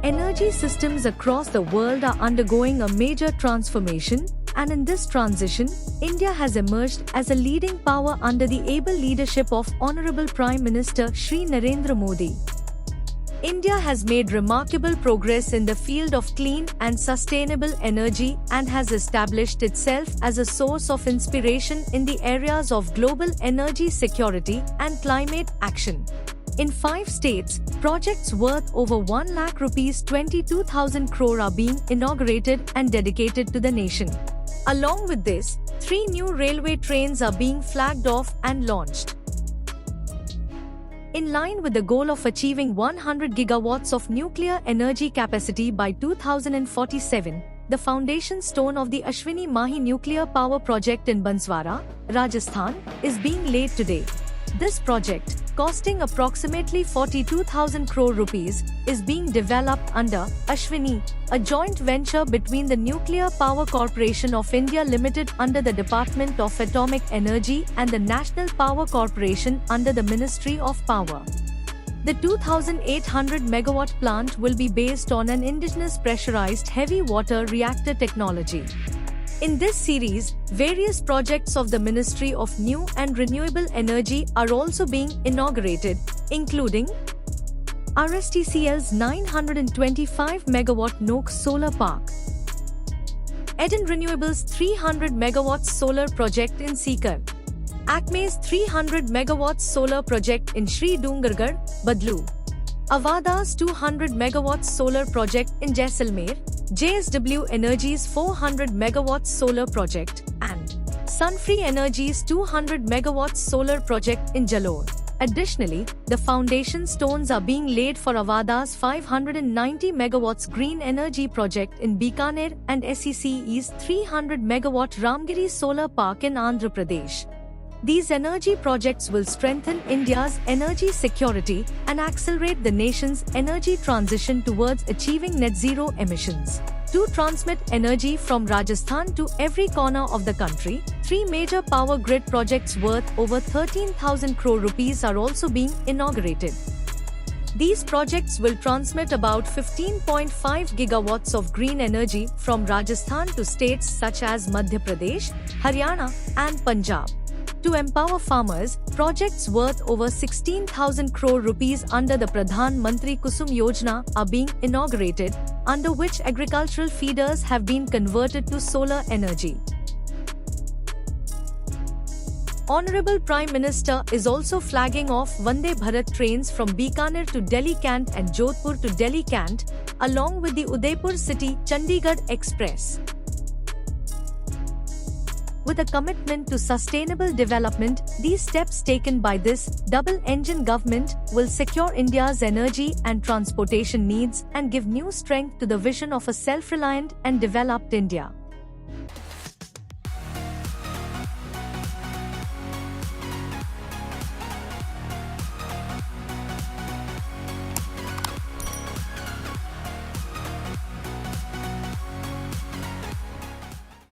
Energy systems across the world are undergoing a major transformation, and in this transition, India has emerged as a leading power under the able leadership of Honorable Prime Minister Shri Narendra Modi. India has made remarkable progress in the field of clean and sustainable energy and has established itself as a source of inspiration in the areas of global energy security and climate action. In 5 states, projects worth over 1 lakh rupees 22,000 crore are being inaugurated and dedicated to the nation. Along with this, 3 new railway trains are being flagged off and launched. In line with the goal of achieving 100 gigawatts of nuclear energy capacity by 2047, the foundation stone of the Ashwini Mahi nuclear power project in Banswara, Rajasthan, is being laid today. This project, costing approximately 42,000 crore rupees, is being developed under Ashwini, a joint venture between the Nuclear Power Corporation of India Limited under the Department of Atomic Energy and the National Power Corporation under the Ministry of Power. The 2,800 megawatt plant will be based on an indigenous pressurized heavy water reactor technology. In this series, various projects of the Ministry of New and Renewable Energy are also being inaugurated, including RSTCL's 925 megawatt Noak Solar Park, Eden Renewables 300 megawatts solar project in Sikar, Acme's 300 megawatts solar project in Sri Dungargarh, Badlu, Avada's 200 megawatts solar project in Jaisalmer, JSW Energy's 400 megawatts solar project, and Sunfree Energy's 200 megawatts solar project in Jalore. Additionally, the foundation stones are being laid for Avada's 590 megawatts green energy project in Bikaner and SECE's 300 megawatt Ramgiri Solar Park in Andhra Pradesh. These energy projects will strengthen India's energy security and accelerate the nation's energy transition towards achieving net zero emissions. To transmit energy from Rajasthan to every corner of the country, 3 major power grid projects worth over 13,000 crore rupees are also being inaugurated. These projects will transmit about 15.5 gigawatts of green energy from Rajasthan to states such as Madhya Pradesh, Haryana, and Punjab. To empower farmers, projects worth over 16,000 crore rupees under the Pradhan Mantri Kusum Yojana are being inaugurated, under which agricultural feeders have been converted to solar energy. Honorable Prime Minister is also flagging off Vande Bharat trains from Bikaner to Delhi Cant and Jodhpur to Delhi Cant, along with the Udaipur City Chandigarh Express. With a commitment to sustainable development, these steps taken by this double-engine government will secure India's energy and transportation needs and give new strength to the vision of a self-reliant and developed India.